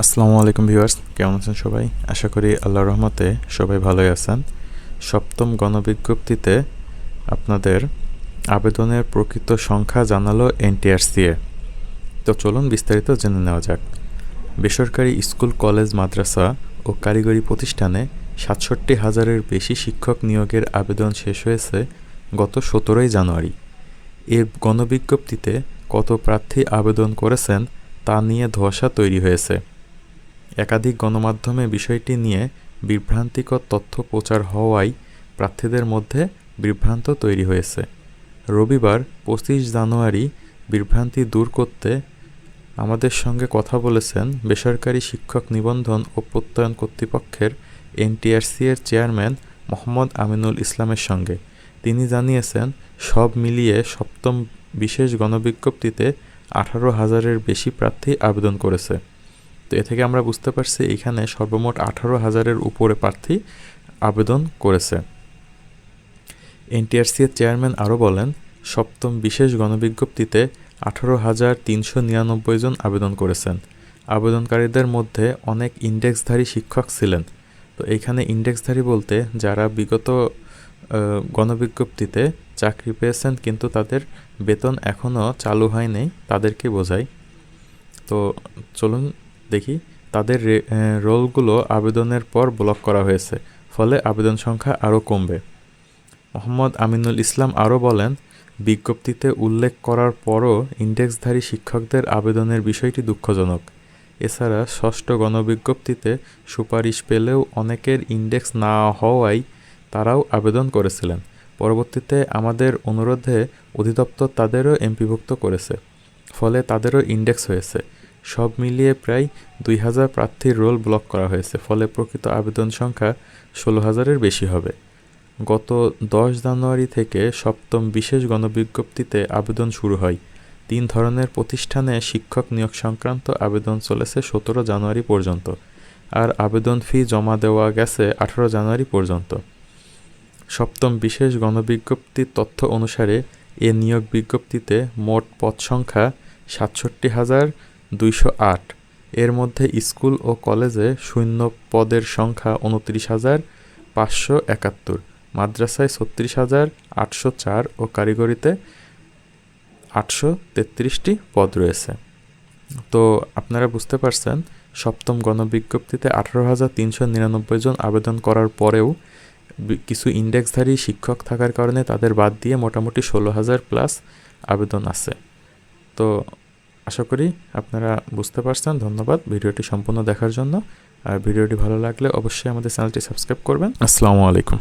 আসসালামু আলাইকুম ভিউয়ার্স, কেমন আছেন সবাই? আশা করি আল্লাহর রহমতে সবাই ভালোই আছেন। সপ্তম গণবিজ্ঞপ্তিতে আপনাদের আবেদনের প্রকৃত সংখ্যা জানালো এনটিআরসিএ। তো চলুন বিস্তারিত জেনে নেওয়া যাক। বেসরকারি স্কুল, কলেজ, মাদ্রাসা ও কারিগরি প্রতিষ্ঠানে ৬৭,০০০-এর বেশি শিক্ষক নিয়োগের আবেদন শেষ হয়েছে গত ১৭ই জানুয়ারি। এর গণবিজ্ঞপ্তিতে কত প্রার্থী আবেদন করেছেন তা নিয়ে ধোঁয়াশা তৈরি হয়েছে। একাধিক গণমাধ্যমে বিষয়টি নিয়ে বিভ্রান্তিকর তথ্য প্রচার হওয়ায় প্রার্থীদের মধ্যে বিভ্রান্ত তৈরি হয়েছে। রবিবার ২৫ জানুয়ারি বিভ্রান্তি দূর করতে আমাদের সঙ্গে কথা বলেছেন বেসরকারি শিক্ষক নিবন্ধন ও প্রত্যয়ন কর্তৃপক্ষের এনটিআরসি-এর চেয়ারম্যান মোহাম্মদ আমিনুল ইসলামের সঙ্গে। তিনি জানিয়েছেন, সব মিলিয়ে সপ্তম বিশেষ গণবিজ্ঞপ্তিতে ১৮,০০০-এর বেশি প্রার্থী আবেদন করেছে। তো এ থেকে আমরা বুঝতে পারছি এখানে সর্বমোট ১৮,০০০-এর উপরে প্রার্থী আবেদন করেছে। এনটিআরসি-এর চেয়ারম্যান আরও বলেন, সপ্তম বিশেষ গণবিজ্ঞপ্তিতে ১৮,৩৯৯ জন আবেদন করেছেন। আবেদনকারীদের মধ্যে অনেক ইন্ডেক্সধারী শিক্ষক ছিলেন। তো এইখানে ইন্ডেক্সধারী বলতে যারা বিগত গণবিজ্ঞপ্তিতে চাকরি পেয়েছেন কিন্তু তাদের বেতন এখনও চালু হয়নি, তাদেরকে বোঝায়। তো চলুন দেখি, তাদের রোলগুলো আবেদনের পর ব্লক করা হয়েছে, ফলে আবেদন সংখ্যা আরও কমবে। মোহাম্মদ আমিনুল ইসলাম আরও বলেন, বিজ্ঞপ্তিতে উল্লেখ করার পরও ইন্ডেক্সধারী শিক্ষকদের আবেদনের বিষয়টি দুঃখজনক। এছাড়া ষষ্ঠ গণবিজ্ঞপ্তিতে সুপারিশ পেলেও অনেকের ইন্ডেক্স না হওয়ায় তারাও আবেদন করেছিলেন। পরবর্তীতে আমাদের অনুরোধে অধিদপ্তর তাদেরও এমপিভুক্ত করেছে, ফলে তাদেরও ইন্ডেক্স হয়েছে। সব মিলিয়ে প্রায় ২,০০০ প্রার্থীর রোল ব্লক করা হয়েছে, ফলে প্রকৃত আবেদন সংখ্যা ১৬,০০০-এর বেশি হবে। গত ১০ জানুয়ারি থেকে সপ্তম বিশেষ গণবিজ্ঞপ্তিতে আবেদন শুরু হয়। ৩ ধরনের প্রতিষ্ঠানে শিক্ষক নিয়োগ সংক্রান্ত আবেদন চলেছে ১৭ জানুয়ারি পর্যন্ত, আর আবেদন ফি জমা দেওয়া গেছে ১৮ জানুয়ারি পর্যন্ত। সপ্তম বিশেষ গণবিজ্ঞপ্তির তথ্য অনুসারে এ নিয়োগ বিজ্ঞপ্তিতে মোট পদ সংখ্যা ৬৭,২০৮। এর মধ্যে স্কুল ও কলেজে শূন্য পদের সংখ্যা ২৯,৫৭১, মাদ্রাসায় ৩৬,৮০৪ ও কারিগরিতে ৮৩৩টি পদ রয়েছে। তো আপনারা বুঝতে পারছেন, সপ্তম গণবিজ্ঞপ্তিতে ১৮,৩৯৯ জন আবেদন করার পরেও কিছু ইন্ডেক্সধারী শিক্ষক থাকার কারণে তাদের বাদ দিয়ে মোটামুটি ১৬,০০০ প্লাস আবেদন আছে। তো আশা করি আপনারা বুঝতে পারছেন। ধন্যবাদ ভিডিওটি সম্পূর্ণ দেখার জন্য। আর ভিডিওটি ভালো লাগলে অবশ্যই আমাদের চ্যানেলটি সাবস্ক্রাইব করবেন। আসসালামু আলাইকুম।